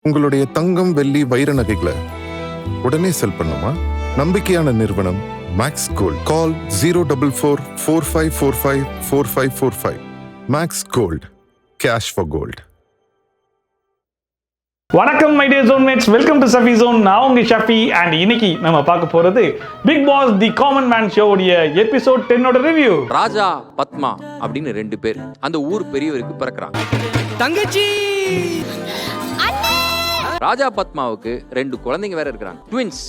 உங்களுடைய தங்கம், வெள்ளி, வைர நகைகளை உடனே செல் பண்ணுமா? நம்பிக்கையான நிறுவனம் Max Gold. Call 04445454545. Max Gold, cash for gold. வணக்கம் my dear zonemates, welcome to Safi zone. நான் உங்க ஷஃபி. அண்ட் இன்னைக்கு நம்ம பார்க்க போறது Big Boss the common man ஷோடைய எபிசோட் 10 ரிவ்யூ. ராஜா பத்மா அப்படின்னு 2 பேர் அந்த ஊர் பெரியவருக்கு பிறக்கிறாங்க. தங்கச்சி ராஜா பத்மாவுக்கு 2 குழந்தைங்க வேற இருக்கிறாங்க, ட்வின்ஸ்.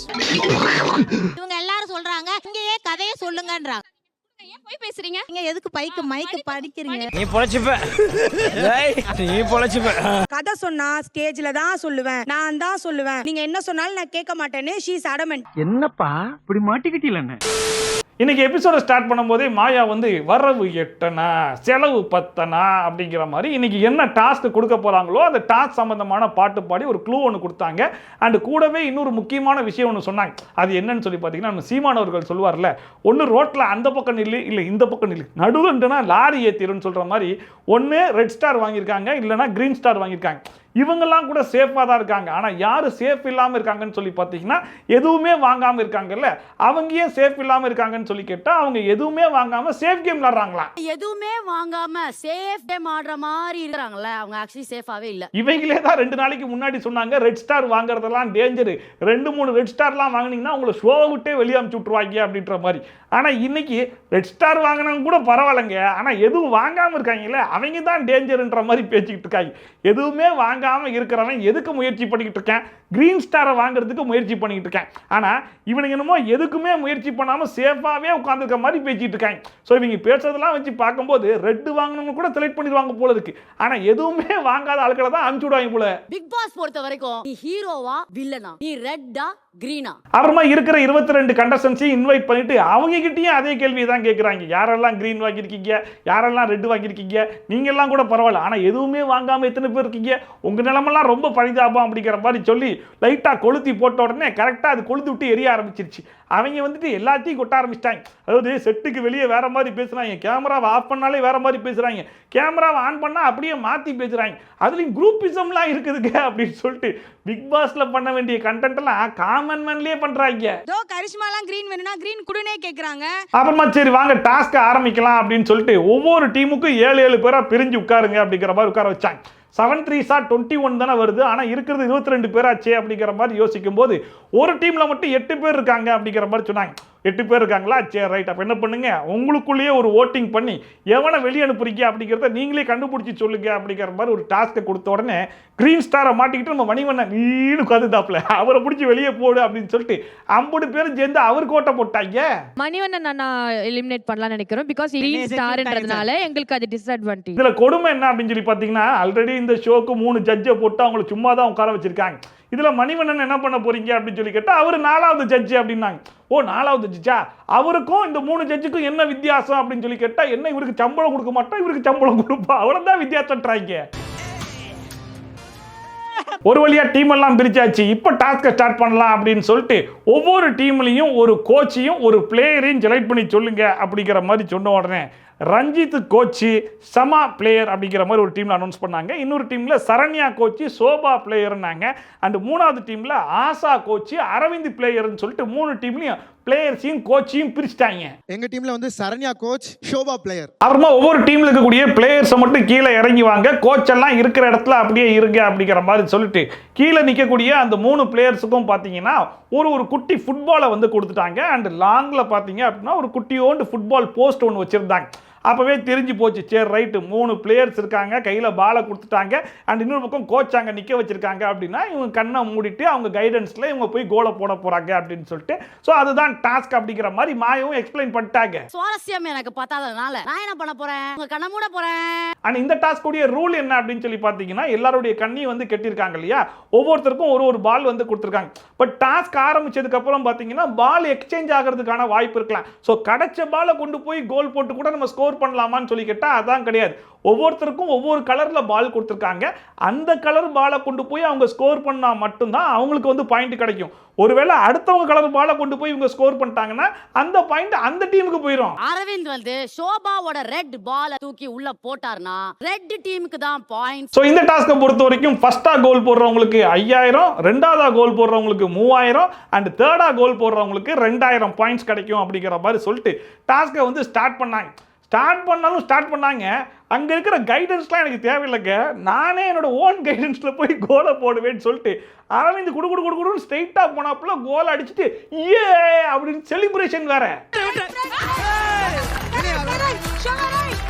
இவங்க எல்லாரும் சொல்றாங்க இங்கேயே கதையை சொல்லுங்கன்றாங்க. ஏன் போய் பேசுறீங்க? நீங்க எதுக்கு மைக்கு படிக்கிறீங்க? நீ பொழைச்சுப்ப, நீ பொழைச்சுப்ப. கதை சொன்னா ஸ்டேஜ்ல தான் சொல்லுவேன், நான் தான் சொல்லுவேன், நீங்க என்ன சொன்னாலும் நான் கேட்க மாட்டேன்னு ஷீ இஸ் அடமெண்ட். என்னப்பா இப்படி மாட்டிக்கிட்டீல? இன்னைக்கு எபிசோட ஸ்டார்ட் பண்ணும்போதே மாயா வந்து வரவு 8 செலவு 10 அப்படிங்கிற மாதிரி இன்னைக்கு என்ன டாஸ்க் கொடுக்க போறாங்களோ அந்த டாஸ்க் சம்பந்தமான பாட்டு பாடி ஒரு க்ளூ ஒன்று கொடுத்தாங்க. அண்ட் கூடவே இன்னொரு முக்கியமான விஷயம் ஒன்று சொன்னாங்க. அது என்னன்னு சொல்லி பார்த்தீங்கன்னா, நம்ம சீமான் அவர்கள் சொல்லுவார்ல, ஒன்று ரோட்டில் அந்த பக்கம் நில்லு, இல்லை இந்த பக்கம் நில்லு, நடுவுன்றனா லாரி ஏற்றிடுன்னு சொல்கிற மாதிரி ஒன்று ரெட் ஸ்டார் வாங்கியிருக்காங்க, இல்லைனா கிரீன் ஸ்டார் வாங்கியிருக்காங்க. இவங்கெல்லாம் கூட சேஃபாக தான் இருக்காங்க. ஆனால் யார் சேஃப் இல்லாமல் இருக்காங்கன்னு சொல்லி பார்த்தீங்கன்னா, எதுவுமே வாங்காமல் இருக்காங்கல்ல, அவங்க ஏன் சேஃப் இல்லாமல் இருக்காங்கன்னு சொல்லி கேட்டால், அவங்க எதுவுமே வாங்காமல் சேஃப் கேம் விளாட்றாங்களா. எதுவுமே வாங்காம சேஃப் கேம் ஆடுற மாதிரி இருக்கிறாங்களே, அவங்க ஆக்சுவலி சேஃபாவே இல்ல. இவங்களே தான் 2 நாளைக்கு முன்னாடி சொன்னாங்க ரெட் ஸ்டார் வாங்குறதெல்லாம் டேஞ்சரு, 2-3 ரெட் ஸ்டார்லாம் வாங்கினீங்கன்னா உங்களை ஷோவை விட்டே வெளியே அமுச்சு விட்ருவாங்க அப்படின்ற மாதிரி. ஆனால் இன்னைக்கு ரெட் ஸ்டார் வாங்கினவங்க கூட பரவாயில்லைங்க, ஆனால் எதுவும் வாங்காமல் இருக்காங்களே அவங்க தான் டேஞ்சருன்ற மாதிரி பேசிக்கிட்டு இருக்காங்க. எதுவுமே வாங்காமல் இருக்கிறவன் எதுக்கு முயற்சி பண்ணிக்கிட்டு இருக்கேன், கிரீன் ஸ்டாரை வாங்குறதுக்கு முயற்சி பண்ணிக்கிட்டு இருக்கேன். ஆனால் இவனுங்க என்னமோ எதுக்குமே முயற்சி பண்ணாமல் சேஃபாகவே உட்காந்துருக்க மாதிரி பேசிட்டு இருக்காங்க. ஸோ இவங்க பேசுறதெல்லாம் வச்சு பார்க்கும்போது ரெட் வாங்கினவங்க கூட செலக்ட் பண்ணிடுவாங்க போல இருக்கு. ஆனால் எதுவுமே வாங்காத ஆட்களை தான் அனுப்பிச்சு விடுவாங்க போல. பிக் பாஸ் பொறுத்த வரைக்கும் நீ ஹீரோவா வில்லனா, நீ ரெட்டா கிரீனா. அப்புறமா இருக்கிற 22 கண்டஸ்டன்ஸையும் இன்வைட் பண்ணிட்டு அவங்க கிட்டேயும் அதே கேள்வி தான் கேட்குறாங்க. யாரெல்லாம் கிரீன் வாங்கியிருக்கீங்க, யாரெல்லாம் ரெட் வாங்கியிருக்கீங்க, நீங்கள்லாம் கூட பரவாயில்ல, ஆனால் எதுவுமே வாங்காமல் எத்தனை பேர் இருக்கீங்க, உங்கள் நிலமெல்லாம் ரொம்ப பரிதாபம் அப்படிங்கிற மாதிரி சொல்லி லைட்டாக கொளுத்தி போட்ட உடனே கரெக்டாக அது கொளுத்து விட்டு எரிய ஆரம்பிச்சிருச்சு. அவங்க வந்துட்டு எல்லாத்தையும் கொட்ட ஆரம்பிச்சிட்டாங்க. அதாவது செட்டுக்கு வெளியே வேற மாதிரி பேசுகிறாங்க, கேமராவை ஆஃப் பண்ணாலே வேற மாதிரி பேசுகிறாங்க, கேமராவை ஆன் பண்ணால் அப்படியே மாற்றி பேசுகிறாங்க, அதுலேயும் குரூப்பிசம்லாம் இருக்குதுங்க அப்படின்னு சொல்லிட்டு பிக் பாஸில் பண்ண வேண்டிய கண்டென்ட் எல்லாம் காமன் மேன்லேயே பண்ணுறாங்க. தோ கரிஷ்மாலாம் கிரீன் வேணும்னா கிரீன் குடுனே கேக்குறாங்க. அப்புறமா சரி வாங்க டாஸ்க் ஆரம்பிக்கலாம் அப்படின்னு சொல்லிட்டு ஒவ்வொரு டீமுக்கும் 7 பேராக பிரிஞ்சு உட்காருங்க அப்படிங்கிற மாதிரி உட்கார வச்சாங்க. 7 3 21 தானே வருது, ஆனால் இருக்கிறது 22 பேராச்சே அப்படிங்கிற மாதிரி யோசிக்கும் போது ஒரு டீமில் மட்டும் 8 பேர் இருக்காங்க அப்படிங்கிற மாதிரி சொன்னாங்க. 8 பேர் இருக்காங்களா, சரி ரைட், அப்போ என்ன பண்ணுங்க, உங்களுக்குள்ளேயே ஒரு ஓட்டிங் பண்ணி எவனை வெளியே அனுப்புறீங்க அப்படிங்கிறத நீங்களே கண்டுபிடிச்சி சொல்லுங்க அப்படிங்கிற மாதிரி ஒரு டாஸ்க்கை கொடுத்த உடனே கிரீன் ஸ்டாரை மாட்டிக்கிட்டு நம்ம மணிவண்ணன் வீடு கதுதாப்புல அவரை பிடிச்சி வெளியே போடு அப்படின்னு சொல்லிட்டு 50 பேரும் சேர்ந்து அவருக்கு ஓட்ட போட்டாங்க. மணிவண்ணன் நான் எலிமினேட் பண்ணலாம்னு நினைக்கிறோம், பிகாஸ் கிரீன் ஸ்டார்ன்றதுனால எங்களுக்கு அது டிஸ்அட்வான்டேஜ். இதுல கொடுமை என்ன அப்படின்னு சொல்லி பார்த்தீங்கன்னா, ஆல்ரெடி இந்த ஷோக்கு 3 ஜட்ஜை போட்டு அவங்களை சும்மா தான் உட்கார வச்சிருக்காங்க. இதுல மணிவண்ணன் என்ன பண்ண போறீங்க அப்படின்னு சொல்லி கேட்டா, அவர் 4வது ஜட்ஜு அப்படின்னாங்க. ஓ 4வது ஜட்ஜா, அவருக்கும் இந்த 3 ஜட்ஜுக்கும் என்ன வித்தியாசம் அப்படின்னு சொல்லி கேட்டா, என்ன இவருக்கு சம்பளம் கொடுக்க மாட்டோம், இவருக்கு சம்பளம் கொடுப்போம், அவ்வளவுதான் வித்தியாசம்ன்றாங்க. ஒரு வழியா டீம் எல்லாம் பிரிச்சாச்சு, இப்போ டாஸ்கை ஸ்டார்ட் பண்ணலாம் அப்படின்னு சொல்லிட்டு ஒவ்வொரு டீம்லையும் ஒரு கோச்சையும் ஒரு பிளேயரையும் செலக்ட் பண்ணி சொல்லுங்க அப்படிங்கிற மாதிரி சொன்ன உடனே ரஞ்சித் கோச்சு, சமா பிளேயர் அப்படிங்கிற மாதிரி ஒரு டீமில் அனௌன்ஸ் பண்ணாங்க. இன்னொரு டீமில் சரண்யா கோச்சு, சோபா பிளேயர்னாங்க. அண்ட் 3வது டீமில் ஆசா கோச்சு, அரவிந்த் பிளேயர்னு சொல்லிட்டு 3 டீம்லையும் பிளேயர்ஸையும் கோச்சையும் பிரிச்சுட்டாங்க. எங்க டீம்ல வந்து சரண்யா கோச், ஷோபா பிளேயர். அப்புறமா ஒவ்வொரு டீம்ல இருக்கக்கூடிய பிளேயர்ஸை மட்டும் கீழே இறங்கி வாங்க, கோச் எல்லாம் இருக்கிற இடத்துல அப்படியே இருங்க அப்படிங்கிற மாதிரி சொல்லிட்டு கீழே நிற்கக்கூடிய அந்த 3 பிளேயர்ஸுக்கும் பார்த்தீங்கன்னா ஒரு குட்டி ஃபுட்பாலை வந்து கொடுத்துட்டாங்க. அண்ட் லாங்ல பார்த்தீங்க அப்படின்னா ஒரு குட்டியோண்டு ஃபுட்பால் போஸ்ட் ஒன்று வச்சிருந்தாங்க. அப்போவே தெரிஞ்சு போச்சு, சரி ரைட்டு 3 பிளேயர்ஸ் இருக்காங்க, கையில் பாலை கொடுத்துட்டாங்க, அண்ட் இன்னொரு பக்கம் கோச் அங்கே நிற்க வச்சிருக்காங்க அப்படின்னா இவங்க கண்ணை மூடிட்டு அவங்க கைடன்ஸில் இவங்க போய் கோலை போட போகிறாங்க அப்படின்னு சொல்லிட்டு, ஸோ அதுதான் டாஸ்க் அப்படிங்கிற மாதிரி மாயவும் எக்ஸ்பிளைன் பண்ணிட்டாங்க. சுவாரஸ்யம் எனக்கு பார்த்தாதனால நான் என்ன பண்ண போறேன், உங்க கண்ணை மூட போறேன். அண்ட் இந்த டாஸ்க்குடைய ரூல் என்ன அப்படின்னு சொல்லி பார்த்தீங்கன்னா, எல்லாருடைய கண்ணையும் வந்து கட்டியிருக்காங்க இல்லையா, ஒவ்வொருத்தருக்கும் ஒரு பால் வந்து கொடுத்துருக்காங்க. பட் டாஸ்க் ஆரம்பிச்சதுக்கு அப்புறம் பார்த்தீங்கன்னா பால் எக்ஸ்சேஞ்ச் ஆகிறதுக்கான வாய்ப்பு இருக்கலாம். ஸோ கிடைச்ச பாலை கொண்டு போய் கோல் போட்டு கூட நம்ம ஸ்கோர் ஸ்கோர் பண்ணலாமான்னு சொல்லி கேட்டா அதான் கிடையாது. ஒவ்வொருத்தருக்கும் ஒவ்வொரு கலர்ல பால் கொடுத்துருக்காங்க. அந்த கலர் பாலை கொண்டு போய் அவங்க ஸ்கோர் பண்ணா மட்டும்தான் அவங்களுக்கு வந்து பாயிண்ட் கிடைக்கும். ஒருவேளை அடுத்தவங்க கலர் பாலை கொண்டு போய் இவங்க ஸ்கோர் பண்ணிட்டாங்கன்னா அந்த பாயிண்ட் அந்த டீமுக்கு போயிடும். அரவிந்த் வந்து ஷோபாவோட ரெட் பால தூக்கி உள்ள போட்டார்னா ரெட் டீமுக்கு தான் பாயிண்ட். சோ இந்த டாஸ்கை பொறுத்த வரைக்கும் ஃபர்ஸ்டா கோல் போடுறவங்களுக்கு 5000, ரெண்டாவதா கோல் போடுறவங்களுக்கு 3000 அண்ட் தேர்டா கோல் போடுறவங்களுக்கு 2000 பாயிண்ட்ஸ் கிடைக்கும் அப்படிங்கிற மாதிரி சொல்லிட்டு டாஸ்கை வந்து ஸ்டார்ட் பண்ணாங்க. ஸ்டார்ட் பண்ணாங்க. அங்க இருக்கிற கைடன்ஸ்லாம் எனக்கு தேவையில்லைங்க. நானே என்னோட ஓன் கைடன்ஸ்ல போய் கோலை போடுவேன்னு சொல்லிட்டு அரவிந்த் குடு ஸ்ட்ரைட்டா போனாப்புல கோல் அடிச்சுட்டு ஏ அப்படின்னு செலிப்ரேஷன் வேற.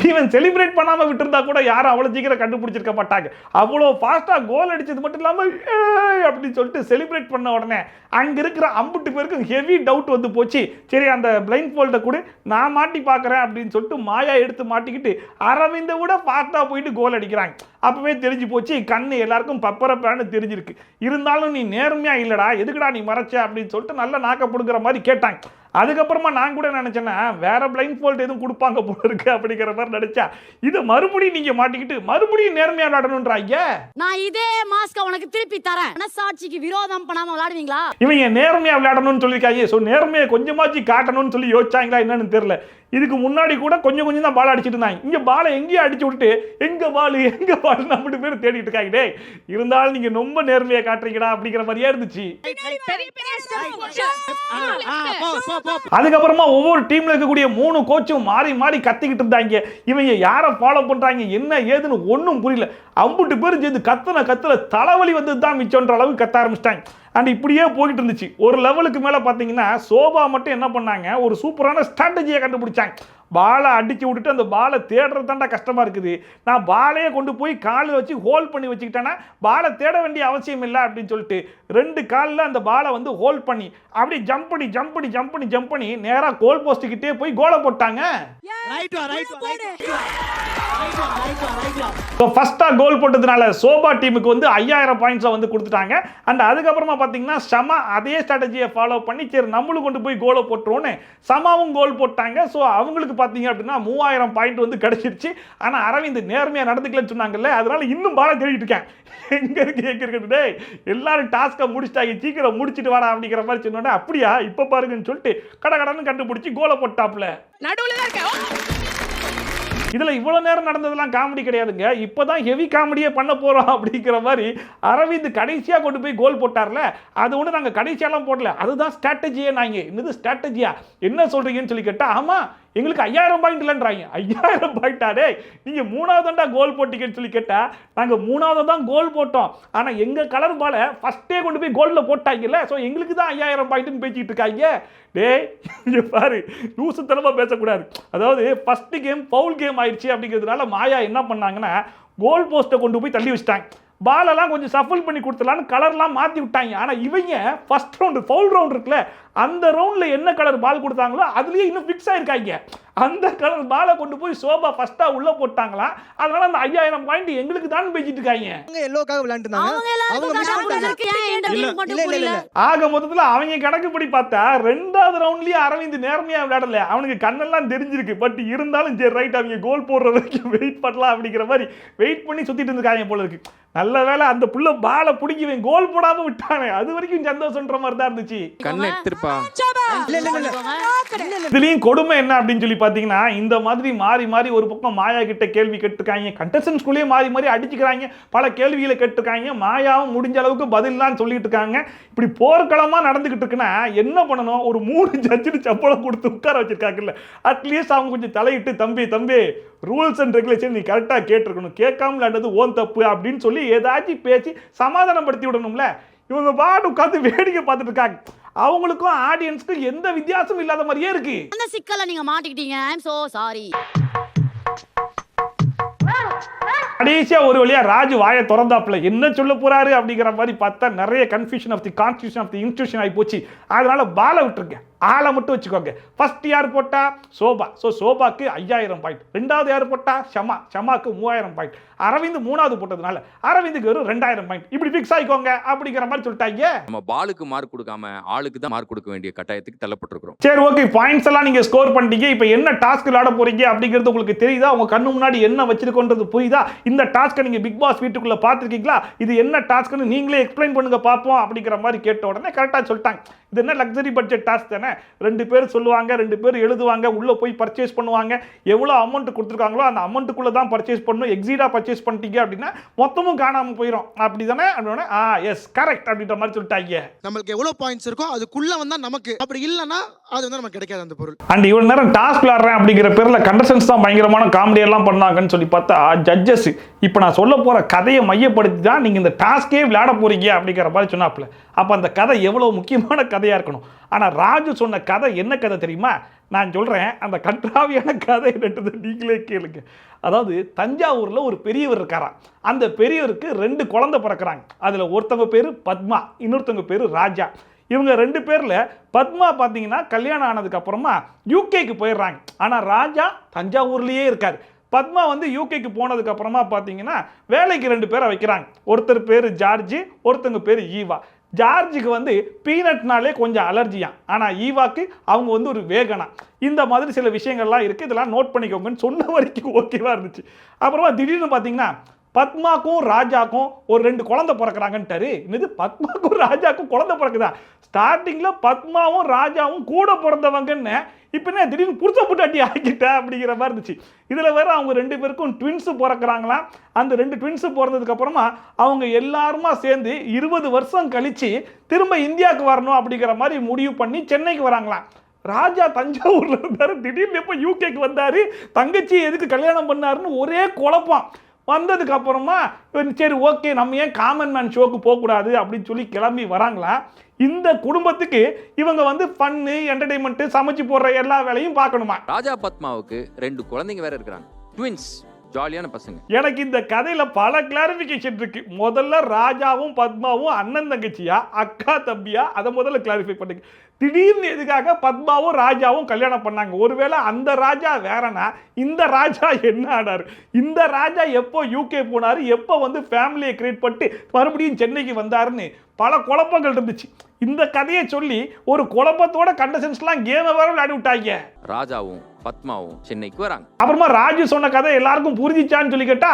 இவன் செலிப்ரேட் பண்ணாம விட்டுருந்தா கூட யாரும் அவ்வளவு சீக்கிரம் கண்டுபிடிச்சிருக்க மாட்டாங்க. அவ்வளோ ஃபாஸ்டா கோல் அடிச்சது மட்டும் இல்லாம அப்படின்னு சொல்லிட்டு செலிப்ரேட் பண்ண உடனே அங்க இருக்கிற அம்புட்டு பேருக்கு ஹெவி டவுட் வந்து போச்சு. சரி அந்த பிளைண்ட் ஃபோல்டை கூட நான் மாட்டி பார்க்கறேன் அப்படின்னு சொல்லிட்டு மாயா எடுத்து மாட்டிக்கிட்டு அரவிந்தை விட ஃபாஸ்டா போயிட்டு கோல் அடிக்கிறாங்க. அப்பவே தெரிஞ்சு போச்சு கண்ணு எல்லாருக்கும் பப்பரப்பான்னு தெரிஞ்சிருக்கு. இருந்தாலும் நீ நேர்மையா இல்லடா, எதுக்குடா நீ மறைச்ச அப்படின்னு சொல்லிட்டு நல்ல நாக்கப்படுங்கிற மாதிரி கேட்டாங்க. அதுக்கப்புறமா நான் கூட நினைச்சேன்னா வேற பிளைண்ட் ஃபோல்ட் எதுவும் கொடுப்பாங்க போல இருக்கு அப்படிங்கிற மாதிரி நினைச்சா இதை மறுபடியும் நீங்க மாட்டிக்கிட்டு மறுபடியும் நேர்மையா விளையாடணும்ன்றாங்க. நான் இதே மாஸ்க உனக்கு திருப்பி தரேன், மனசாட்சிக்கு விரோதம் பண்ணாம விளையாடுவீங்களா? இவங்க நேர்மையா விளையாடணும்னு சொல்லியிருக்காங்க. ஸோ நேர்மையை கொஞ்சமாச்சு காட்டணும்னு சொல்லி யோசிச்சாங்களா என்னன்னு தெரியல. இதுக்கு முன்னாடி கூட கொஞ்சம் தான் பால் அடிச்சிட்டு இருந்தாங்க. இங்க பாலை எங்கேயும் அடிச்சு விட்டுட்டு எங்க பால் நம்ம பேர் தேடிட்டு இருக்காங்க. இருந்தாலும் நீங்க ரொம்ப நேர்மையை காட்டுறீங்கடா அப்படிங்கிற மாதிரியே இருந்துச்சு. அதுக்கப்புறமா ஒவ்வொரு டீம்ல இருக்கக்கூடிய 3 கோச்சும் மாறி கத்திக்கிட்டு இருந்தாங்க. இவங்க யாரை ஃபாலோ பண்றாங்க என்ன ஏதுன்னு ஒன்றும் புரியல. அம்புட்டு பேர் சேர்ந்து கத்துல தலைவலி வந்து தான் மிச்சம்ன்ற அளவுக்கு கத்த ஆரம்பிச்சிட்டாங்க. அண்ட் இப்படியே போயிட்டு இருந்துச்சு. ஒரு லெவலுக்கு மேலே பார்த்தீங்கன்னா சோபா மட்டும் என்ன பண்ணாங்க, ஒரு சூப்பரான ஸ்ட்ராட்டஜியை கண்டுபிடிச்சாங்க. பாலை அடிச்சு விட்டுட்டு அந்த பாலை தேடுறது தாண்டா கஷ்டமா இருக்குது, நான் பாலையே கொண்டு போய் காலில் வச்சு ஹோல்ட் பண்ணி வச்சுக்கிட்டேன்னா பாலை தேட வேண்டிய அவசியம் இல்லை அப்படின்னு சொல்லிட்டு 2 காலில் அந்த பாலை வந்து ஹோல்ட் பண்ணி அப்படியே ஜம்ப் பண்ணி நேராக கோல் போஸ்ட்டுக்கிட்டே போய் கோலை போட்டாங்க. ஃபர்ஸ்டா கோல் போட்டதுனால சோபா டீமுக்கு வந்து 5000 பாயிண்ட்ஸை வந்து கொடுத்துட்டாங்க. அண்ட் அதுக்கப்புறமா பார்த்தீங்கன்னா சமா அதே ஸ்ட்ராட்டஜியை ஃபாலோ பண்ணி சரி நம்மளும் கொண்டு போய் கோலை போட்டுருவோன்னு சமாவும் கோல் போட்டாங்க. ஸோ அவங்களுக்கு பார்த்தீங்க அப்படின்னா 3000 பாயிண்ட் வந்து கிடைச்சிருச்சு. ஆனால் அரவிந்த் நேர்மையாக நடந்துக்கலன்னு சொன்னாங்கல்ல, அதனால இன்னும் பாலை தேடிட்டு இருக்கேன். எங்க இருக்கு எல்லாரும் டாஸ்கை முடிச்சிட்டாங்க, சீக்கிரம் முடிச்சிட்டு வாடா அப்படிங்கிற மாதிரி சொன்னோன்னே அப்படியா இப்போ பாருங்கன்னு சொல்லிட்டு கடன்னு கண்டுபிடிச்சி கோலை போட்டாப்ல. இதுல இவ்வளவு நேரம் நடந்ததெல்லாம் காமெடி கிடையாதுங்க. இப்பதான் ஹெவி காமெடியே பண்ண போறோம் அப்படிங்கிற மாதிரி அரவிந்த் கடைசியா கொண்டு போய் கோல் போட்டார்ல, அது ஒன்று நாங்க கடைசியெல்லாம் போடல, அதுதான் ஸ்ட்ராட்டஜியே. நாங்க என்னது ஸ்ட்ராட்டஜியா என்ன சொல்றீங்கன்னு சொல்லி கேட்டா ஆமா எங்களுக்கு 5000 பாயிண்ட் இல்லைன்றாங்க. 5000 பாயிண்டாடே, நீங்க 3ஆவதா கோல் போட்டீங்கன்னு சொல்லி கேட்டா நாங்க 3ஆவதா தான் கோல் போட்டோம், ஆனா எங்க கலர் பாலை ஃபர்ஸ்டே கொண்டு போய் கோல்ல போட்டாங்கல்ல, ஸோ எங்களுக்கு தான் 5000 பாயிண்ட்னு பேசிக்கிட்டு இருக்காங்க. டேய் இங்க பாரு, லூசுத்தனமா பேசக்கூடாது. அதாவது ஃபர்ஸ்ட் கேம் ஃபவுல் கேம் ஆயிடுச்சு அப்படிங்கிறதுனால மாயா என்ன பண்ணாங்கன்னா கோல் போஸ்ட்டை கொண்டு போய் தள்ளி வச்சிட்டாங்க. பாலெல்லாம் கொஞ்சம் சஃபல் பண்ணி கொடுத்துலான்னு கலர்லாம் மாற்றி விட்டாங்க. ஆனால் இவங்க ஃபர்ஸ்ட் ரவுண்டு ஃபவுல் ரவுண்ட் இருக்குல்ல, அந்த ரவுண்டில் என்ன கலர் பால் கொடுத்தாங்களோ அதுலேயே இன்னும் ஃபிக்ஸ் ஆயிருக்காங்க. அந்த கலர் பாலை கொண்டு போய் சோபா ஃபர்ஸ்ட்டாக உள்ளே போட்டாங்களா, அதனால அந்த 5000 பாயிண்ட் எங்களுக்கு தான் பேசிட்டு இருக்காங்க. ஆக மொத்தத்தில் அவங்க கணக்குப்படி பார்த்தா 2வது ரவுண்ட்லயே அரவிந்த் நேர்மையா விளையாடல, அவனுக்கு கண்ணெல்லாம் தெரிஞ்சிருக்கு. பட் இருந்தாலும் சரி ரைட் அவங்க கோல் போடுற வரைக்கும் வெயிட் பண்ணலாம் அப்படிங்கிற மாதிரி வெயிட் பண்ணி சுத்திட்டு இருந்திருக்காங்க போல இருக்கு. நல்ல வேலை அந்த புள்ள பாலை பிடிக்கவே கோல் போடாம விட்டானே, அது வரைக்கும் சந்தோஷம்ன்ற மாதிரி தான் இருந்துச்சு. கண்ணை எடுத்துருப்பா. இதுலயும் கொடுமை என்ன அப்படின்னு சொல்லி பாத்தீங்கன்னா இந்த மாதிரி மாறி ஒரு பக்கம் மாயா கிட்ட கேள்வி கேட்டுருக்காங்க, கண்டஸ்டன்ஸ்குள்ளேயே மாறி அடிச்சுக்கிறாங்க, பல கேள்விகளை கேட்டுருக்காங்க. மாயாவும் முடிஞ்ச அளவுக்கு பதில்லாம் சொல்லிட்டு இருக்காங்க. இப்படி போர்க்களமா நடந்துகிட்டு இருக்குன்னா என்ன பண்ணணும், ஒரு 3 ஜட்ஜு சம்பளம் கொடுத்து உட்கார வச்சிருக்காங்கல்ல, அட்லீஸ்ட் அவங்க கொஞ்சம் தலையிட்டு தம்பி ரூல்ஸ் அண்ட் ரெகுலேஷன் நீ கரெக்டாக கேட்டிருக்கணும், கேட்காம விளையாண்டது ஓன் தப்பு அப்படின்னு சொல்லி ஏதாச்சும் பேசி சமாதானப்படுத்தி விடணும்ல. இவங்க பாட்டு உட்காந்து வேடிக்கை பார்த்துட்டு இருக்காங்க. அவங்களுக்கும் ஆடியன்ஸ்க்கும் எந்த வித்தியாசமும் இல்லாத மாதிரியே இருக்கு. அந்த சிக்கல்ல நீங்க மாட்டிக்கிட்டீங்க. ஐ அம் சோ சாரி. கடைசியா ஒரு வழியா ராஜு வாயை திறந்தாப்புல என்ன சொல்ல போறாரு அப்படிங்கிற மாதிரி பார்த்தா நிறைய confusion of the constitution of the institution ஆகி போச்சு. அதனால பாலை விட்டுருங்க, ஆளை மட்டும் வச்சுக்கோங்க. ஃபர்ஸ்ட் யார் போட்டா சோபா, ஸோ சோபாக்கு 5000 பாயிண்ட். 2வது யார் போட்டா ஷமாக்கு 3000 பாயிண்ட். அரவிந்த் 3வது போட்டதுனால அரவிந்துக்கு வெறும் 2000 பாயிண்ட் இப்படி ஃபிக்ஸ் ஆயிக்கோங்க அப்படிங்கிற மாதிரி சொல்லிட்டாங்க. நம்ம பாலுக்கு மார்க் கொடுக்காம ஆளுக்கு தான் மார்க் கொடுக்க வேண்டிய கட்டாயத்துக்கு தள்ளப்பட்டிருக்கிறோம். சரி, ஓகே, பாயிண்ட்ஸ் எல்லாம் நீங்க ஸ்கோர் பண்ணிட்டீங்க. இப்போ என்ன டாஸ்க் விளையாட போறீங்க அப்படிங்கிறது உங்களுக்கு தெரியுதா? உங்க கண்ணு முன்னாடி என்ன வச்சிருக்கோன்றது புரியுதா? இந்த டாஸ்க்கை நீங்க பிக் பாஸ் வீட்டுக்குள்ள பார்த்துருக்கீங்களா? இது என்ன டாஸ்க்னு நீங்களே எக்ஸ்பிளைன் பண்ணுங்க பார்ப்போம் அப்படிங்கிற மாதிரி கேட்ட உடனே கரெக்டாக சொல்லிட்டாங்க. இது என்ன லக்ஸரி பட்ஜெட் டாஸ்க் தானே, 2 பேர் சொல்லுவாங்க, 2 பேர் எழுதுவாங்க, உள்ள போய் பர்ச்சேஸ் பண்ணுவாங்க, எவ்வளோ அமௌண்ட் கொடுத்துருக்காங்களோ அந்த அமௌண்ட்டுக்குள்ள தான் பர்ச்சேஸ் பண்ணணும். எக்ஸீடா பர்ச்சேஸ் பண்ணிட்டீங்க அப்படின்னா மொத்தமும் காணாம போயிடும். அப்படி தானே? அப்படின்னா எஸ் கரெக்ட் அப்படின்ற மாதிரி சொல்லிட்டாங்க. நம்மளுக்கு எவ்வளவு பாயிண்ட்ஸ் இருக்கோ அதுக்குள்ள வந்தா நமக்கு, அப்படி இல்லைன்னா அது வந்து நமக்கு கிடைக்காது அந்த பொருள். அண்ட் இவ்வளவு நேரம் டாஸ்க் விளையாடுறேன் அப்படிங்கிற பேர்ல கண்டஸ்டன்ஸ் தான் பயங்கரமான காமெடி எல்லாம் பண்ணாங்கன்னு சொல்லி பார்த்தா ஜட்ஜஸ் இப்போ நான் சொல்ல போற கதையை மையப்படுத்தி தான் நீங்க இந்த டாஸ்கே விளையாட போறீங்க அப்படிங்கிற மாதிரி சொன்னாப்ல. அப்ப அந்த கதை எவ்வளவு முக்கியமான கதையா இருக்கணும். ஆனா ராஜு சொன்ன கதை என்ன கதை தெரியுமா? நான் சொல்றேன், அந்த கன்றாவியான கதை என்னது நீங்களே கேளுங்க. அதாவது தஞ்சாவூர்ல ஒரு பெரியவர் இருக்காராம். அந்த பெரியவருக்கு 2 குழந்தை பிறக்கிறாங்க. அதுல ஒருத்தவங்க பேரு பத்மா, இன்னொருத்தவங்க பேரு ராஜா. இவங்க 2 பேர்ல பத்மா பார்த்தீங்கன்னா கல்யாணம் ஆனதுக்கு அப்புறமா யூகேக்கு போயிடுறாங்க. ஆனா ராஜா தஞ்சாவூர்லயே இருக்காரு. பத்மா வந்து யூகேக்கு போனதுக்கு அப்புறமா பார்த்தீங்கன்னா வேலைக்கு 2 பேரை வைக்கிறாங்க. ஒருத்தர் பேரு ஜார்ஜி, ஒருத்தவங்க பேரு ஈவா. ஜார்ஜுக்கு வந்து பீனட்னாலே கொஞ்சம் அலர்ஜியா, ஆனால் ஈவாக்கு அவங்க வந்து ஒரு வேகனா. இந்த மாதிரி சில விஷயங்கள்லாம் இருக்குது, இதெல்லாம் நோட் பண்ணிக்கோங்கன்னு சொன்ன வரைக்கும் ஓகேவா இருந்துச்சு. அப்புறமா திடீர்னு பார்த்தீங்கன்னா பத்மாக்கும் ராஜாக்கும் ஒரு 2 குழந்தை பிறக்கிறாங்கன்ட்டாரு. இது பத்மாக்கும் ராஜாக்கும் குழந்தை பிறக்குதா? ஸ்டார்டிங்கில் பத்மாவும் ராஜாவும் கூட பிறந்தவங்கன்னு இப்போ என்ன திடீர்னு புடிச்ச புட்டாட்டி ஆக்கிட்டா அப்படிங்கிற மாதிரி இருந்துச்சு. இதில் வேற அவங்க 2 பேருக்கும் ட்வின்ஸு பிறக்கிறாங்களாம். அந்த 2 ட்வின்ஸு பிறந்ததுக்கு அப்புறமா அவங்க எல்லாருமா சேர்ந்து 20 வருஷம் கழிச்சு திரும்ப இந்தியாவுக்கு வரணும் அப்படிங்கிற மாதிரி முடிவு பண்ணி சென்னைக்கு வராங்களாம். ராஜா தஞ்சாவூர்ல இருந்தாரு, திடீர்னு எப்போ யூகேக்கு வந்தாரு, தங்கச்சி எதுக்கு கல்யாணம் பண்ணாருன்னு ஒரே குழப்பம். வந்ததுக்கு அப்புறமா சரி ஓகே நம்ம ஏன் காமன் மேன் ஷோக்கு போகக்கூடாது அப்படின்னு சொல்லி கிளம்பி வராங்களா. இந்த குடும்பத்துக்கு இவங்க வந்து ஃபன்னு என்டர்டைன்மெண்ட் சமைச்சு போடுற எல்லா வேலையும் பார்க்கணுமா. ராஜா பத்மாவுக்கு 2 குழந்தைங்க வேற இருக்காங்க, ட்வின்ஸ், ஜாலியான பசங்க. எனக்கு இந்த கதையில பல கிளாரிபிகேஷன் இருக்கு. முதல்ல ராஜாவும் பத்மாவும் அண்ணன் தங்கச்சியா அக்கா தம்பியா, அதை முதல்ல கிளாரிஃபை பண்ணுங்க. திடீர்னு எதுக்காக பத்மாவும் ராஜாவும் கல்யாணம் பண்ணாங்க? ஒருவேளை அந்த ராஜா வேறனா இந்த ராஜா என்ன ஆனாரு? இந்த ராஜா எப்போ யூகே போனாரு, எப்போ வந்து ஃபேமிலியை கிரியேட் பண்ணிட்டு மறுபடியும் சென்னைக்கு வந்தாருன்னு பல குழப்பங்கள் இருந்துச்சு. இந்த கதையை சொல்லி ஒரு குழப்பத்தோட கண்டஸ்டன்ஸ்லாம் கேமை வேற விளையாடி விட்டாங்க. ராஜாவும் பத்மாவும் சென்னைக்கு வராங்க. அப்புறமா ராஜு சொன்ன கதை எல்லாருக்கும் புரிஞ்சிச்சான்னு சொல்லி கேட்டா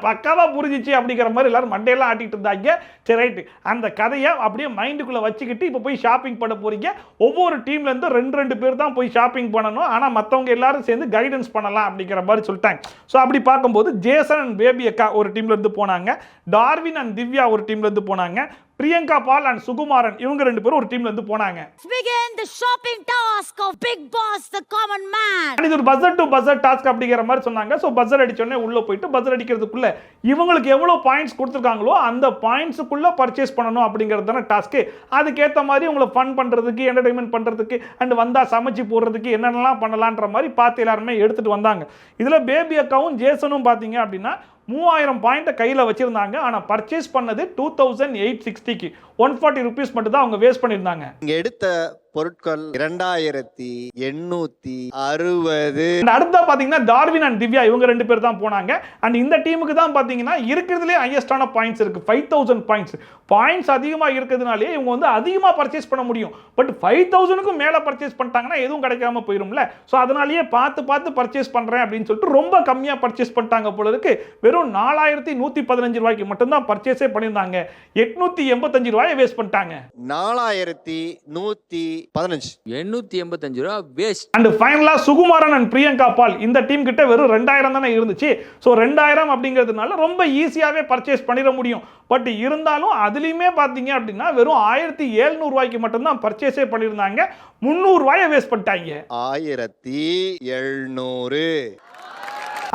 பக்காவா புரிஞ்சிச்சு அப்படிங்கிற மாதிரி எல்லாரும் மண்டையெல்லாம் ஆட்டிட்டு இருந்தாங்க. சரி ரைட்டு, அந்த கதையை அப்படியே மைண்டுக்குள்ள வச்சுக்கிட்டு இப்போ போய் ஷாப்பிங் பண்ண போறீங்க. ஒவ்வொரு டீம்ல இருந்து 2 பேர் தான் போய் ஷாப்பிங் பண்ணணும். ஆனா மற்றவங்க எல்லாரும் சேர்ந்து கைடன்ஸ் பண்ணலாம் அப்படிங்கிற மாதிரி சொல்லிட்டாங்க. ஸோ அப்படி பார்க்கும்போது ஜேசன் அண்ட் பேபி அக்கா ஒரு டீம்ல இருந்து போனாங்க, டார்வின் அண்ட் திவ்யா ஒரு டீம்ல இருந்து போனாங்க, பிரியங்கா பால் அண்ட் சுகுமாரன் இவங்க 2 பேரும் ஒரு டீம்ல இருந்து போனாங்க. Begin the shopping task of Big Boss the Common Man. இது ஒரு பஸர் டு பஸர் டாஸ்க் அப்படிங்கிற மாதிரி சொன்னாங்க. ஸோ பஸர் அடிச்சோடனே உள்ள போயிட்டு பஸர் அடிக்கிறதுக்குள்ள இவங்களுக்கு எவ்வளோ பாயிண்ட்ஸ் கொடுத்துருக்காங்களோ அந்த பாயிண்ட்ஸுக்குள்ள பர்ச்சேஸ் பண்ணணும் அப்படிங்கிறது தானே டாஸ்க்கு. அதுக்கேற்ற மாதிரி உங்களை ஃபன் பண்ணுறதுக்கு, என்டர்டைன்மெண்ட் பண்ணுறதுக்கு அண்ட் வந்தால் சமைச்சு போடுறதுக்கு என்னென்னலாம் பண்ணலான்ற மாதிரி பார்த்து எல்லாருமே எடுத்துகிட்டு வந்தாங்க. இதில் பேபி அக்காவும் ஜேசனும் பார்த்தீங்க அப்படின்னா 3000 பாயிண்ட்டை கையில் வச்சுருந்தாங்க. ஆனால் பர்ச்சேஸ் பண்ணது 2860க்கு 140 ருபீஸ் மட்டும் தான் அவங்க வேஸ்ட் பண்ணியிருந்தாங்க. இங்கே எடுத்த பொருட்கள் 2860. அடுத்தா பாத்தீங்கன்னா டார்வின் அண்ட் திவ்யா இவங்க 2 பேர் தான் போனாங்க. அண்ட் இந்த டீமுக்கு தான் பாத்தீங்கன்னா இருக்கிறதுலே ஹையஸ்டான பாயிண்ட்ஸ் இருக்கு, 5000 பாயிண்ட்ஸ். பாயிண்ட்ஸ் அதிகமாக இருக்கிறதுனாலே இவங்க வந்து அதிகமாக பர்ச்சேஸ் பண்ண முடியும். பட் 5000க்கும் மேலே பர்ச்சேஸ் பண்ணிட்டாங்கன்னா எதுவும் கிடைக்காம போயிரும்ல. ஸோ அதனாலேயே பார்த்து பர்ச்சேஸ் பண்றேன் அப்படின்னு சொல்லிட்டு ரொம்ப கம்மியாக பர்ச்சேஸ் பண்ணிட்டாங்க போல இருக்கு. வெறும் 4115 ரூபாய்க்கு மட்டும்தான் பர்ச்சேஸே பண்ணியிருந்தாங்க. 885 ரூபாயை வேஸ்ட் பண்ணிட்டாங்க. 885 ரூபா வேஸ்ட். அண்ட் ஃபைனலா சுகுமாரன் அண்ட் பிரியங்கா பால் இந்த டீம் கிட்ட வெறும் 2000 தானே இருந்துச்சு. ஸோ 2000 அப்படிங்கிறதுனால ரொம்ப ஈஸியாகவே பர்ச்சேஸ் பண்ணிட முடியும். பட் இருந்தாலும் அதுலேயுமே பார்த்தீங்க அப்படின்னா வெறும் 1700 ரூபாய்க்கு மட்டும்தான் பர்ச்சேஸே பண்ணியிருந்தாங்க. 300 ரூபாயை வேஸ்ட் பண்ணிட்டாங்க. 1700.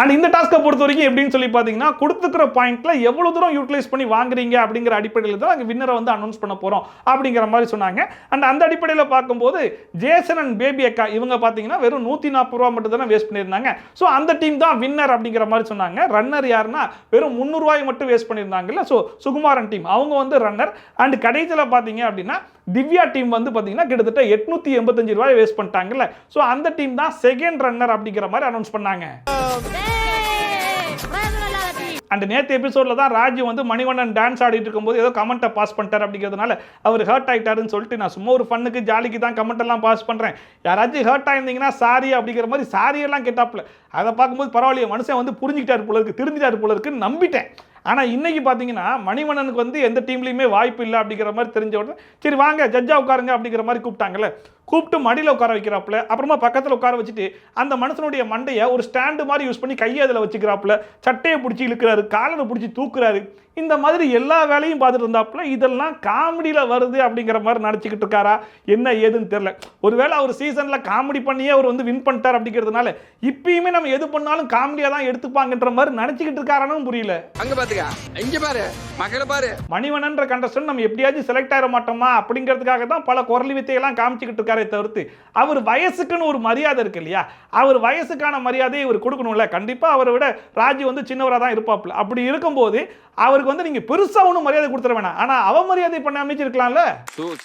அண்ட் இந்த டாஸ்க்கை பொறுத்த வரைக்கும் எப்படின்னு சொல்லி பார்த்தீங்கன்னா கொடுத்துக்கிற பாயிண்ட்ல எவ்வளவு தூரம் யூட்டிலைஸ் பண்ணி வாங்குறீங்க அப்படிங்கிற அடிப்படையில் தான் நாங்கள் வின்னரை வந்து அனௌன்ஸ் பண்ண போகிறோம் அப்படிங்கிற மாதிரி சொன்னாங்க. அண்ட் அந்த அடிப்படையில் பார்க்கும்போது ஜேசன் அண்ட் பேபி அக்கா இவங்க பார்த்தீங்கன்னா வெறும் 140 ரூபா மட்டும் தானே வேஸ்ட் பண்ணியிருந்தாங்க. ஸோ அந்த டீம் தான் வின்னர் அப்படிங்கிற மாதிரி சொன்னாங்க. ரன்னர் யாருன்னா வெறும் 300 ரூபாய் மட்டும் வேஸ்ட் பண்ணியிருந்தாங்கல்ல. ஸோ சுகுமாரன் டீம் அவங்க வந்து ரன்னர். அண்ட் கடைசியில் பார்த்தீங்க அப்படின்னா திவ்யா டீம் வந்து பார்த்தீங்கன்னா கிட்டத்தட்ட 885 ரூபாய் வேஸ்ட் பண்ணிட்டாங்கல்ல. ஸோ அந்த டீம் தான் செகண்ட் ரன்னர் அப்படிங்கிற மாதிரி அனௌன்ஸ் பண்ணாங்க. அண்ட் நேற்று எபிசோடில் தான் ராஜு வந்து மணிவண்ணன் டான்ஸ் ஆடிட்டு இருக்கும்போது ஏதோ கமெண்ட்டை பாஸ் பண்ணிட்டார் அப்படிங்கிறதுனால அவர் ஹர்ட் ஆகிட்டாருன்னு சொல்லிட்டு நான் சும்மா ஒரு ஃபன்னுக்கு ஜாலிக்கு தான் கமெண்ட் எல்லாம் பாஸ் பண்ணுறேன், யாராச்சும் ஹர்ட் ஆயிருந்தீங்கன்னா சாரி அப்படிங்கிற மாதிரி சாரியெல்லாம் கேட்டாப்புல. அதை பார்க்கும்போது பரவாயில்லையே மனுஷன் வந்து புரிஞ்சுக்கிட்டாரு போல இருக்கு, திருந்திட்டாரு போல இருக்குன்னு நம்பிட்டேன். ஆனால் இன்னைக்கு பார்த்தீங்கன்னா மணிவண்ணனுக்கு வந்து எந்த டீம்லையுமே வாய்ப்பு இல்லை அப்படிங்கிற மாதிரி தெரிஞ்ச உடனே சரி வாங்க ஜட்ஜா உட்காருங்க அப்படிங்கிற மாதிரி கூப்பிட்டாங்கல்ல, கூப்பிட்டு மடியில் உட்கார வைக்கிறாப்புல, அப்புறமா பக்கத்தில் உட்கார வச்சுட்டு அந்த மனுஷனுடைய மண்டையை ஒரு ஸ்டாண்டு மாதிரி யூஸ் பண்ணி கையை அதில் வச்சுக்கிறாப்புல, சட்டையை பிடிச்சி இழுக்கிறாரு, காலரை பிடிச்சி தூக்குறாரு, இந்த மாதிரி எல்லா வேலையும் பார்த்துட்டு இருந்தாப்புல. இதெல்லாம் காமெடியில் வருது அப்படிங்கிற மாதிரி நினச்சிக்கிட்டு இருக்காரா என்ன ஏதுன்னு தெரியல. ஒருவேளை அவர் சீசனில் காமெடி பண்ணியே அவர் வந்து வின் பண்ணிட்டார் அப்படிங்கிறதுனால இப்பயுமே நம்ம எது பண்ணாலும் காமெடியாக தான் எடுத்துப்பாங்கன்ற மாதிரி நினச்சிக்கிட்டு இருக்காரானும் புரியல. அங்க பாத்துக்க, இங்க பாரு, மகளை பாரு. மணிவண்ணன்ற கண்டஸ்டன்ட் நம்ம எப்படியாச்சும் செலக்ட் ஆகிட மாட்டோமா அப்படிங்கிறதுக்காக தான் பல குரல் வித்தையெல்லாம் காமிச்சிக்கிட்டு இருக்காரே தவிர்த்து அவர் வயசுக்குன்னு ஒரு மரியாதை இருக்கு இல்லையா, அவர் வயசுக்கான மரியாதையை இவர் கொடுக்கணும்ல. கண்டிப்பாக அவரை விட ராஜி வந்து சின்னவராக தான் இருப்பாப்புல. அப்படி இருக்கும்போது அவருக்கு வந்து நீங்க பெருசா ஒன்றும் மரியாதை கொடுத்துட வேணாம், ஆனா அவமரியாதை பண்ண அமைச்சிருக்கலாம்ல.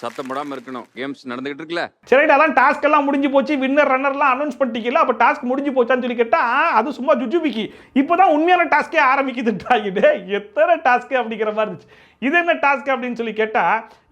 சத்தம் போடாம இருக்கணும், கேம்ஸ் நடந்துகிட்டு இருக்குல்ல. சரிடா, அதான் டாஸ்க் எல்லாம் முடிஞ்சு போச்சு, வின்னர் ரன்னர்லாம் அனௌன்ஸ் பண்ணிட்டீங்களா, அப்ப டாஸ்க் முடிஞ்சு போச்சான்னு சொல்லி கேட்டா அது சும்மா ஜுஜுபிக்கு, இப்பதான் உண்மையான டாஸ்கே ஆரம்பிக்குதுட்டாங்க. எத்தனை டாஸ்க் அப்படிங்கிற மாதிரி இருந்துச்சு. இது என்ன டாஸ்க் அப்படின்னு சொல்லி கேட்டா,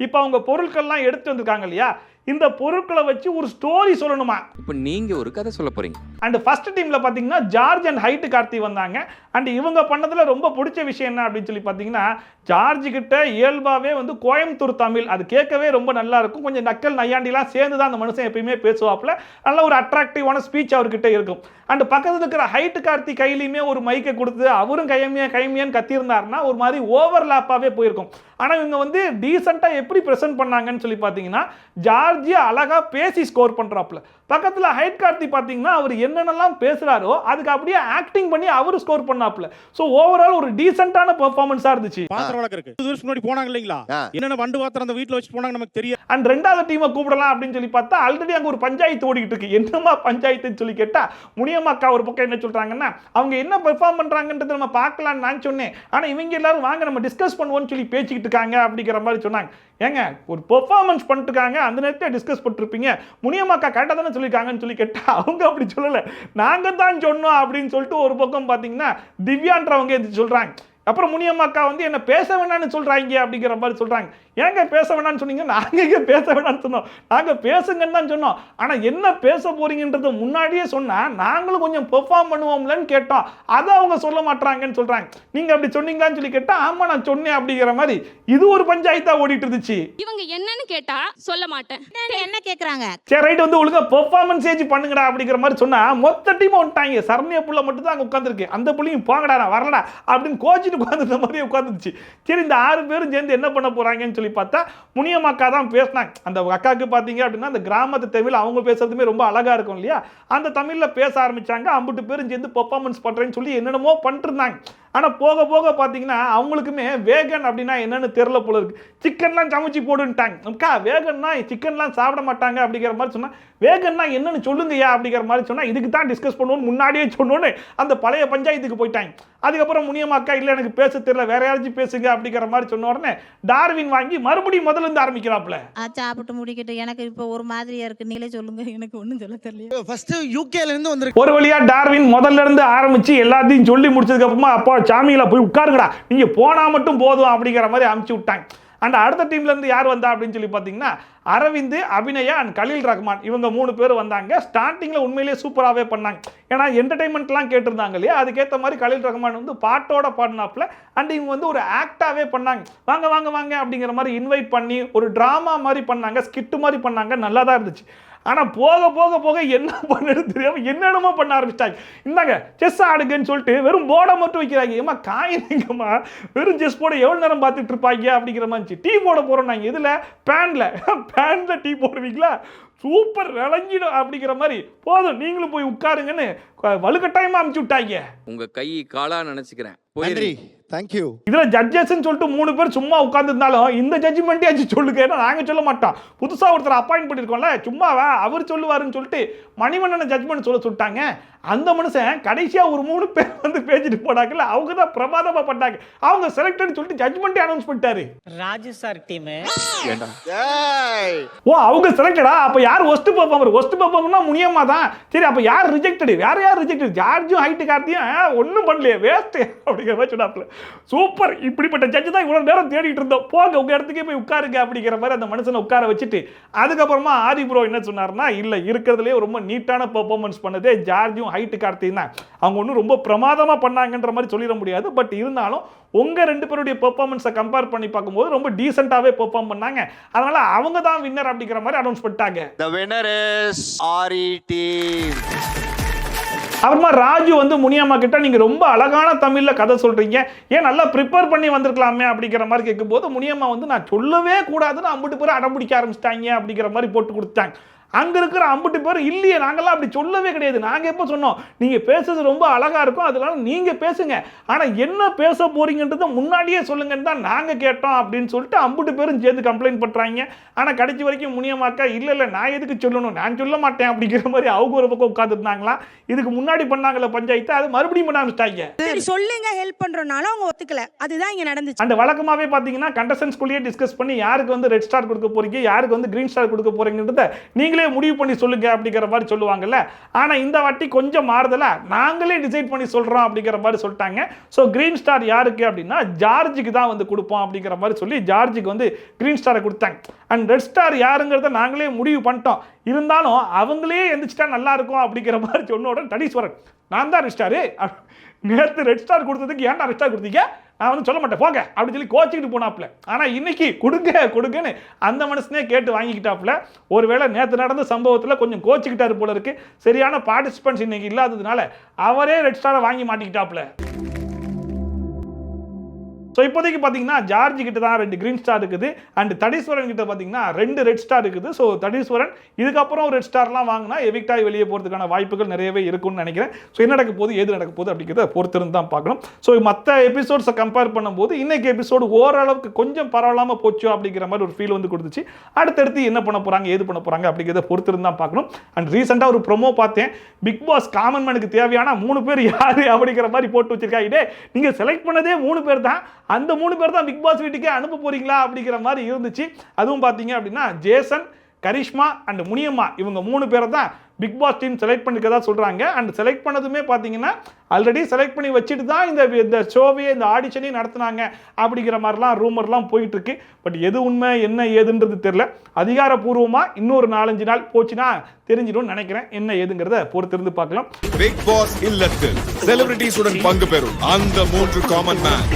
இப்போ அவங்க பொருட்கள்லாம் எடுத்து வந்திருக்காங்க இல்லையா, இந்த பொருட்களை வச்சு ஒரு ஸ்டோரி சொல்லணுமா. இப்போ நீங்க ஒரு கதை சொல்ல போறீங்க. அண்ட் ஃபர்ஸ்ட் டீம்ல பாத்தீங்கன்னா ஜார்ஜ் அண்ட் ஹைட் கார்த்தி வந்தாங்க. அண்ட் இவங்க பண்ணதுல ரொம்ப பிடிச்ச விஷயம் என்ன அப்படின்னு சொல்லி பாத்தீங்கன்னா, ஜார்ஜ் கிட்ட இயல்பாவே வந்து கோயம்புத்தூர் தமிழ் அது கேட்கவே ரொம்ப நல்லா இருக்கும். கொஞ்சம் நக்கல் நையாண்டிலாம் சேர்ந்து தான் அந்த மனுஷன் எப்பயுமே பேசுவாப்புல. நல்ல ஒரு அட்ராக்டிவான ஸ்பீச் அவர்கிட்ட இருக்கும். அண்ட் பக்கத்தில் இருக்கிற ஹைட் கார்த்தி கையிலையுமே ஒரு மைக்கை கொடுத்து அவரும் கையமியான்னு கத்தியிருந்தாருன்னா ஒரு மாதிரி ஓவர்லாப்பாவே போயிருக்கும். ஆனால் இவங்க வந்து டீசெண்டாக எப்படி ப்ரெசென்ட் பண்ணாங்கன்னு சொல்லி பார்த்தீங்கன்னா, ஜார்ஜி அழகாக பேசி ஸ்கோர் பண்ணுறாப்புல. பக்கத்தில் ஹைட் கார்த்தி பார்த்தீங்கன்னா அவர் என்னென்னலாம் பேசுகிறாரோ அதுக்கு அப்படியே ஆக்டிங் பண்ணி அவர் ஸ்கோர் பண்ணாப்புல. ஸோ ஓவரால் ஒரு டீசெண்டான பெர்ஃபார்மன்ஸாக இருந்துச்சு. பாத்திரம் வழக்கு முன்னாடி போனாங்க இல்லைங்களா, என்னென்ன வண்டு பாத்திரம் அந்த வீட்டில் வச்சு போனாங்க நமக்கு தெரியும். அண்ட் ரெண்டாவது டீமை கூப்பிடலாம் அப்படின்னு சொல்லி பார்த்தா ஆல்ரெடி அங்கே ஒரு பஞ்சாயத்து ஓடிக்கிட்டு இருக்கு. என்னமா பஞ்சாயத்துன்னு சொல்லி கேட்டால் முனியம்மாக்கா ஒரு பக்கம் என்ன சொல்கிறாங்கன்னா, அவங்க என்ன பெர்ஃபார்ம் பண்ணுறாங்கன்றது நம்ம பார்க்கலான்னு நான் சொன்னேன், ஆனால் இவங்க எல்லாரும் வாங்க நம்ம டிஸ்கஸ் பண்ணுவோம்னு சொல்லி பேசிக்கிட்டு இருக்காங்க அப்படிங்கிற மாதிரி சொன்னாங்க. ஏங்க ஒரு பெர்ஃபார்மன்ஸ் பண்ணிட்டுருக்காங்க, அந்த நேரத்தை டிஸ்கஸ் பண்ணிருப்பீங்க, முனியம்மாக்கா கரெக்டாக தானே சொல்லியிருக்காங்கன்னு சொல்லி கேட்டால் அவங்க அப்படி சொல்லலை, நாங்கள் தான் சொன்னோம் அப்படின்னு சொல்லிட்டு ஒரு பக்கம் பார்த்தீங்கன்னா திவ்யான்றவங்க இது சொல்கிறாங்க. அப்புறம் முனியம்மாக்கா வந்து என்ன பேச வேணான்னு சொல்கிறாங்க அப்படிங்கிற மாதிரி சொல்கிறாங்க. ஏங்க பேச வேணான்னு சொன்னீங்க, நாங்கள் எங்கே பேச வேணான்னு சொன்னோம், நாங்கள் பேசுங்கன்னு தான் சொன்னோம், ஆனால் என்ன பேச போறீங்கன்றத முன்னாடியே சொன்னால் நாங்களும் கொஞ்சம் பெர்ஃபார்ம் பண்ணுவோம்லன்னு கேட்டோம், அதை அவங்க சொல்ல மாட்டாங்கன்னு சொல்கிறாங்க. நீங்கள் அப்படி சொன்னீங்களான்னு சொல்லி கேட்டால் ஆமாம் நான் சொன்னேன் அப்படிங்கிற மாதிரி இது ஒரு பஞ்சாயத்தாக ஓடிட்டு இருந்துச்சு. இவங்க என்னன்னு கேட்டா சொல்ல மாட்டேன், என்ன கேட்குறாங்க, சரி ரைட் வந்து ஒழுங்கா பெர்ஃபார்மன்ஸ் ஏஜ் பண்ணுங்கடா அப்படிங்கிற மாதிரி சொன்னால் மொத்த டீம் வந்துட்டாங்க. சரண்யா புள்ள மட்டும் தான் அங்கே உட்காந்துருக்கு, அந்த புள்ளையும் போங்கடா நான் வரலடா அப்படின்னு கோச்சிட்டு உட்காந்துருந்த மாதிரி உட்காந்துருச்சு. சரி இந்த 6 பேரும் சேர்ந்து என்ன பண்ண போறாங்கன்னு சொல்லி பார்த்தா முனியம்மாக்கா தான் பேசினாங்க. அந்த அக்காவுக்கு பார்த்தீங்க அப்படின்னா அந்த கிராமத்து தமிழ் அவங்க பேசுறதுமே ரொம்ப அழகா இருக்கும் இல்லையா, அந்த தமிழில் பேச ஆரம்பிச்சாங்க. 50 பேரும் சேர்ந்து பெர்ஃபார்மன்ஸ் பண்றேன்னு சொல்லி என்னென்னமோ பண்ணிட்டு இருந்தாங்க. ஆனால் போக போக பார்த்தீங்கன்னா அவங்களுக்குமே வேகன் அப்படின்னா என்னன்னு தெரியல போல இருக்கு. சிக்கன்லாம் சமைச்சு போடுன்ட்டாங்க. அக்கா வேகன்னா சிக்கன்லாம் சாப்பிட மாட்டாங்க அப்படிங்கிற மாதிரி சொன்னா, வேகன்னா என்னன்னு சொல்லுங்கய்யா அப்படிங்கிற மாதிரி சொன்னா, இதுக்கு தான் டிஸ்கஸ் பண்ணுவோம் முன்னாடியே சொன்னோன்னு அந்த பழைய பஞ்சாயத்துக்கு போயிட்டாங்க. அதுக்கப்புறம் முனியம்மாக்கா இல்லை எனக்கு பேச தெரியல வேற யாராச்சும் பேசுங்க அப்படிங்கிற மாதிரி சொன்ன உடனே டார்வின் வாங்கி மறுபடியும் முதல்ல இருந்து ஆரம்பிக்கிறாப்புல. சாப்பிட்டு முடிக்கிட்டு எனக்கு இப்போ ஒரு மாதிரியா இருக்கு, நீங்களே சொல்லுங்க, எனக்கு ஒன்றும் சொல்ல தெரியல. ஃபர்ஸ்ட் யூகேல இருந்து வந்திருக்கு. ஒரு வழியா டார்வின் முதல்ல இருந்து ஆரம்பிச்சு எல்லாத்தையும் சொல்லி முடிச்சதுக்கு அப்புறமா அப்பா சாமியில போய் உட்காருங்கடா நீங்க போனா மட்டும் போதும் அப்படிங்கிற மாதிரி அமுச்சு விட்டாங்க. அண்ட் அடுத்த டீம்ல இருந்து யார் வந்தா அப்படின்னு சொல்லி பார்த்தீங்கன்னா, அரவிந்த், அபிநயா அண்ட் கலீல் ரஹ்மான் இவங்க 3 பேர் வந்தாங்க. ஸ்டார்டிங்ல உண்மையிலேயே சூப்பராகவே பண்ணாங்க. ஏன்னா என்டர்டைன்மெண்ட்லாம் கேட்டிருந்தாங்க இல்லையா, அதுக்கேற்ற மாதிரி கலீல் ரஹ்மான் வந்து பாட்டோட பாடினாப்புல. அண்ட் இவங்க வந்து ஒரு ஆக்டாவே பண்ணாங்க. வாங்க வாங்க வாங்க அப்படிங்கிற மாதிரி இன்வைட் பண்ணி ஒரு டிராமா மாதிரி பண்ணாங்க, ஸ்கிட் மாதிரி பண்ணாங்க, நல்லா தான் இருந்துச்சு. ஆனால் போக போக போக என்ன பண்ணது தெரியாம என்னென்னமோ பண்ண ஆரம்பிச்சிட்டாங்க. இந்தாங்க செஸ் ஆடுங்கன்னு சொல்லிட்டு வெறும் போர்டை மட்டும் வைக்கிறாங்க. ஏமா காயிங்கம்மா வெறும் செஸ் போர்டை எவ்வளோ நேரம் பார்த்துட்டு இருப்பாங்க அப்படிங்கிற மாதிரி. டீ போட போகிறோம் நாங்கள் இதில் பேனில் டீ போடுவீங்களா, சூப்பர் விளைஞ்சிடும் அப்படிங்கிற மாதிரி, போதும் நீங்களும் போய் உட்காருங்கன்னு வலுக்கட்டாயமாக அமுச்சு விட்டாங்க. உங்க கை காலா நினைச்சுக்கிறேன். நன்றி தேங்க்யூ. இதுல ஜட்ஜஸ்ன்னு சொல்லிட்டு 3 பேர் சும்மா உட்கார்ந்திருந்தாலும் இந்த ஜட்ஜ்மெண்ட்டே அச்சு சொல்லுங்க, ஏன்னா நாங்க சொல்ல மாட்டோம். புதுசா ஒருத்தர் அப்பாயிண்ட் பண்ணிருக்கோம்ல, சும்மாவா அவர் சொல்லுவாருன்னு சொல்லிட்டு மணிவண்ணனை ஜட்ஜ்மெண்ட் சொல்லிட்டாங்க. அந்த மனுஷன் கடைசியா ஒரு 3 பேர் வந்து பேசிட்டு போனாங்கல்ல, அவங்க தான் பிரமாதமா பண்ணாங்க. அவங்க செலக்டட்னு சொல்லிட்டு ஜட்ஜ்மெண்ட்டே அனௌன்ஸ் பண்ணிட்டாரு. ராஜு சார் டீம் ஓ அவங்க செலக்டடா? அப்ப யார் ஒஸ்ட் பெர்ஃபார்மர்? ஒஸ்ட் பெர்ஃபார்மர்னா முனியம்மா தான். சரி அப்ப யார் ரிஜெக்டட்? வேற யார் ரிஜெக்டட்? ஜார்ஜும் ஹைட் கார்த்தியும் ஒண்ணும் பண்ணலையே, வேஸ்ட் அப்படிங்கிற மாதிரி சொன்னாப்ல. சூப்பர், இப்படிப்பட்ட ஜட்ஜ் தான் இவ்வளவு நேரம் தேடிட்டு இருந்தோம், போங்க உங்க இடத்துக்கே போய் உட்காருங்க அப்படிங்கிற மாதிரி அந்த மனுஷனை உட்கார வச்சுட்டு அதுக்கப்புறமா ஆதி ப்ரோ என்ன சொன்னார்னா, இல்ல இருக்கிறதுலே ரொம்ப நீட்டான பெர்ஃபார்மன்ஸ் பண்ணதே ஜார்ஜும் ஹைட் கார்த்தியும் தான். அவங்க ஒன்றும் ரொம்ப பிரமாதமா பண்ணாங்கன்ற மாதிரி சொல்லிட முடியாது. பட் இருந்தாலும் உங்க 2 பேருடைய பெர்ஃபார்மன்ஸை கம்பேர் பண்ணி பார்க்கும்போது ரொம்ப டீசென்ட்டாவே பெர்ஃபார்ம் பண்ணாங்க. அதனால அவங்க தான் வின்னர் அப்படிங்கிற மாதிரி அனௌன்ஸ் பண்ணிட்டாங்க. The winner is RE team. அப்புறமா ராஜு வந்து முனியம்மா கிட்ட நீங்க ரொம்ப அழகான தமிழ்ல கதை சொல்றீங்க, ஏன் நல்லா ப்ரிப்பேர் பண்ணி வந்திருக்கலாமே அப்படிங்கிற மாதிரி கேட்கும்போது முனியம்மா வந்து நான் சொல்லவே கூடாதுன்னு அம்புட்டு பேர் அடம் பிடிக்க ஆரம்பிச்சிட்டாங்க அப்படிங்கிற மாதிரி போட்டு கொடுத்தாங்க. அங்க இருக்கிற அம்புட்டு பேர் இல்லையே நாங்கெல்லாம் அப்படி சொல்லவே கிடையாது, நாங்க எப்ப சொன்னோம் நீங்க பேசுறது ரொம்ப அழகா இருக்கும், அதனால நீங்க பேசுங்க, ஆனா என்ன பேச போறீங்கன்றத முன்னாடியே சொல்லுங்கன்னு தான் நாங்க கேட்டோம் அப்படின்னு சொல்லிட்டு அம்புட்டு பேரும் சேர்ந்து கம்ப்ளைண்ட் பண்றாங்க. ஆனா கடைசி வரைக்கும் முனியம்மாக்கா இல்ல நான் எதுக்கு சொல்லணும், நான் சொல்ல மாட்டேன் அப்படிங்கிற மாதிரி அவங்க ஒரு பக்கம் உட்கார்ந்துருந்தாங்களா. இதுக்கு முன்னாடி பண்ணாங்கல்ல பஞ்சாயத்து, அது மறுபடியும் பண்ண ஆரம்பிச்சிட்டாங்க. சரி சொல்லுங்க ஹெல்ப் பண்றனால அவங்க ஒத்துக்கல, அதுதான் இங்க நடந்துச்சு. அந்த வழக்கமாவே பாத்தீங்கன்னா கண்டஸ்டன்ஸ்குள்ளேயே டிஸ்கஸ் பண்ணி யாருக்கு வந்து ரெட் ஸ்டார் கொடுக்க போறீங்க, யாருக்கு வந்து கிரீன் ஸ்டார் கொடுக்க போறீங்கன்றத நீங்களே முடிவு பண்ணி சொல்லுங்க அப்படிங்கிற மாதிரி சொல்லுவாங்கல்ல. ஆனா இந்த வாட்டி கொஞ்சம் மாறுதலா நாங்களே டிசைட் பண்ணி சொல்றோம் அப்படிங்கிற மாதிரி சொல்லிட்டாங்க. சோ கிரீன் ஸ்டார் யாருக்கு அப்படின்னா ஜார்ஜுக்கு தான் வந்து கொடுப்போம் அப்படிங்கிற மாதிரி சொல்லி ஜார்ஜுக்கு வந்து கிரீன் ஸ்டாரை கொடுத்தாங்க. அண்ட் ரெட் ஸ்டார் யாருங்கிறத நாங்களே முடிவு பண்ணிட்டோம், இருந்தாலும் அவங்களே எந்திரிச்சிட்டா நல்லா இருக்கும் அப்படிங்கிற மாதிரி சொன்ன உடனே தடீஸ்வரன் நான் தான் ரெட் ஸ்டாரு, நேற்று ரெட் ஸ்டார் கொடுத்ததுக்கு ஏன்டா ரெட் ஸ்டார் கொடுத்தீங்க, நான் வந்து சொல்ல மாட்டேன் போங்க அப்படின்னு சொல்லி கோச்சிக்கிட்டு போனாப்ல. ஆனால் இன்னைக்கு கொடுங்கன்னு அந்த மனுஷனே கேட்டு வாங்கிக்கிட்டாப்ல. ஒருவேளை நேற்று நடந்த சம்பவத்தில் கொஞ்சம் கோச்சிக்கிட்டாரு போல இருக்கு. சரியான பார்ட்டிசிபென்ட்ஸ் இன்னைக்கு இல்லாததுனால அவரே ரெட் ஸ்டாரை வாங்கி மாட்டிக்கிட்டாப்ல. ஸோ இப்போதைக்கு பார்த்தீங்கன்னா ஜார்ஜ் கிட்ட தான் 2 கிரீன் ஸ்டார் இருக்குது, அண்ட் தடீஸ்வரன் கிட்ட பார்த்தீங்கன்னா 2 ரெட் ஸ்டார் இருக்குது. ஸோ தடீஸ்வரன் இதுக்கப்புறம் ரெட் ஸ்டார்லாம் வாங்கினா எவிக்டாய் வெளியே போகிறதுக்கான வாய்ப்புகள் நிறையவே இருக்கும்னு நினைக்கிறேன். ஸோ என்ன நடக்க போகுது ஏது நடக்க போகுது அப்படிங்கிறத பொறுத்திருந்து தான் பார்க்கணும். ஸோ மற்ற எபிசோட்ஸை கம்பேர் பண்ணும்போது இன்னைக்கு எபிசோடு ஓரளவுக்கு கொஞ்சம் பரவாயில்லாமல் போச்சு அப்படிங்கிற மாதிரி ஒரு ஃபீல் வந்து கொடுத்துச்சு. அடுத்தடுத்து என்ன பண்ண போகிறாங்க ஏது பண்ண போகிறாங்க அப்படிங்கிறத பொறுத்திருந்து தான் பார்க்கணும். அண்ட் ரீசெண்டாக ஒரு ப்ரொமோ பார்த்தேன், பிக் பாஸ் காமன் மேனுக்கு தேவையான 3 பேர் யார் அப்படிங்கிற மாதிரி போட்டு வச்சிருக்காங்க. நீங்கள் செலக்ட் பண்ணதே 3 பேர் தான், அந்த 3 பேர் தான் பிக் பாஸ் வீட்டுக்கே அனுப்ப போறீங்களா அப்படிங்கிற மாதிரி இருந்துச்சு. அதுவும் பார்த்தீங்க அப்படின்னா ஜேசன், கரிஷ்மா அண்ட் முனியம்மா இவங்க 3 பேரை தான் பிக் பாஸ் டீம் செலக்ட் பண்ணிருக்கதா சொல்றாங்க. அண்ட் செலக்ட் பண்ணதுமே பார்த்தீங்கன்னா ஆல்ரெடி செலக்ட் பண்ணி வச்சுட்டு தான் இந்த ஷோவையே இந்த ஆடிஷனையும் நடத்தினாங்க அப்படிங்கிற மாதிரிலாம் ரூமர்லாம் போயிட்டு இருக்கு. பட் எது உண்மை என்ன ஏதுன்றது தெரியல. அதிகாரப்பூர்வமாக இன்னொரு 4-5 நாள் போச்சுன்னா தெரிஞ்சிடும் நினைக்கிறேன், என்ன ஏதுங்கிறத பொறுத்திருந்து பார்க்கலாம். பிக் பாஸ் இல்லத்தில் செலிபிரிட்டிஸுடன் பங்கு பெறும் அந்த 3 காமன் மேன்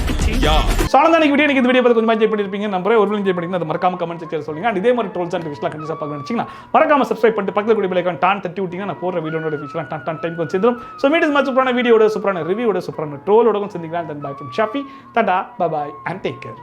யார்? சாலந்தானிக்கு வீடியோ இந்த வீடியோ பார்த்து கொஞ்சம் என்ஜாய் பண்ணிருப்பீங்க நம்புறேன். ஒரு என்ஜாய் பண்ணி அதை மறக்காம கமெண்ட் செக்ஷன்ல சொல்லுங்க. அண்ட் இதே மாதிரி ட்ரோல்ஸ் அண்ட் ரிவ்யூஸ்லாம் கண்டிப்பா பார்க்க நினைச்சீங்கன்னா மறக்காம சப்ஸ்கிரைப் பண்ணிட்டு பக்கத்துல கூடிய பெல் ஐகான் டான் தட்டி விட்டீங்கன்னா நான் போடுற வீடியோ நோட்டிஃபிகேஷன் டான் டைம் வந்து சேரும். சோ மீட் இஸ் மச் சூப்பரான வீடியோட சூப்பரான ரிவ்யூவோட சூப்பரான ட்ரோலோட சந்திக்கலாம். Then bye from Shafi, tata bye bye and take care.